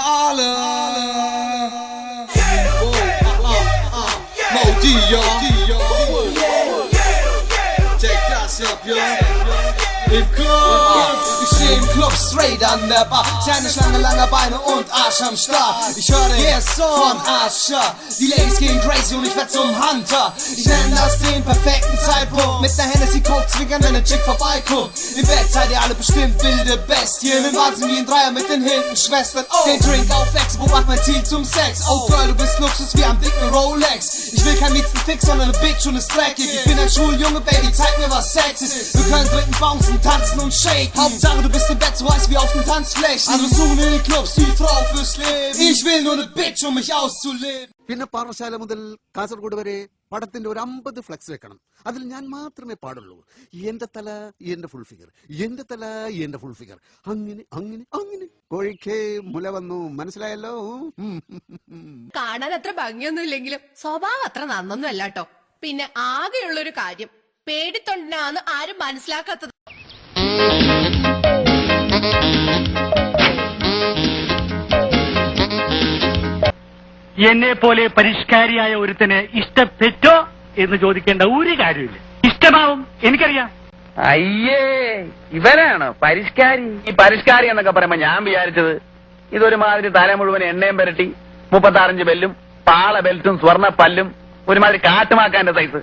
Holla. Modia. Check das ab, ja. Im Club. Ich steh im Club straight an der Bar. Kleine Schlange, lange Beine und Arsch am Start. Ich höre den Song von Asher. Die Ladies gehen crazy und ich werd zum Hunter. Ich nenn das den perfekten Zeitpunkt. Mit ner Hennessy Coke zwinkern, wenn ne Chick vorbeikommt. Im Bett seid ihr alle bestimmt wilde Bestien. Im Wahnsinn wie ein Dreier mit den hinten Schwestern. Oh. Den Drink auf Ex, beobacht mein Ziel zum Sex. Oh Girl, du bist Luxus wie am dicken Rolex. Ich will kein Miezenfix, sondern ne Bitch und ist dreckig. Ich bin ein Schuljunge, Baby, zeig mir was Sex ist. Wir können dritten bouncen, tanzen und shaken. Hauptsache du bist im Bett so heiß wie auf den Tanzflächen. Andere suchen in den Clubs die Frau fürs Leben. Ich will nur ne Bitch, um mich auszuleben. പിന്നെ പാറശാല മുതൽ കാസർഗോഡ് വരെ പടത്തിന്റെ ഒരു 50 flex വെക്കണം. അതിൽ ഞാൻ മാത്രമേ പാടുള്ളൂ. എന്റെ തല എന്റെ ഫുൾ ഫിഗർ, എന്റെ തല എന്റെ ഫുൾ ഫിഗർ. അങ്ങനെ അങ്ങനെ അങ്ങനെ കോഴിക്ക് മുല വന്നു. മനസ്സിലായല്ലോ? കാണാൻ അത്ര ഭംഗിയൊന്നും ഇല്ലെങ്കിലും സ്വഭാവം അത്ര നന്നൊന്നും അല്ലാട്ടോ. പിന്നെ ആകെയുള്ളൊരു കാര്യം, പേടിത്തൊണ്ടനാന്ന് ആരും മനസ്സിലാക്കാത്തത്. എന്നെ പോലെ പരിഷ്കാരിയായ ഒരുത്തന് ഇഷ്ടപ്പെട്ടോ എന്ന് ചോദിക്കേണ്ട ഒരു കാര്യമില്ല. ഇഷ്ടമാവും, എനിക്കറിയാം. അയ്യേ, ഇവരാണോ പരിഷ്കാരി? ഈ പരിഷ്കാരി എന്നൊക്കെ പറയുമ്പോ ഞാൻ വിചാരിച്ചത് ഇതൊരുമാതിരി തല മുഴുവൻ എണ്ണയും പുരട്ടി 35 ബെല്ലും പാള ബെൽറ്റും സ്വർണ്ണ പല്ലും ഒരുമാതിരി കാട്ടുമാക്കാന്റെ സൈസ്.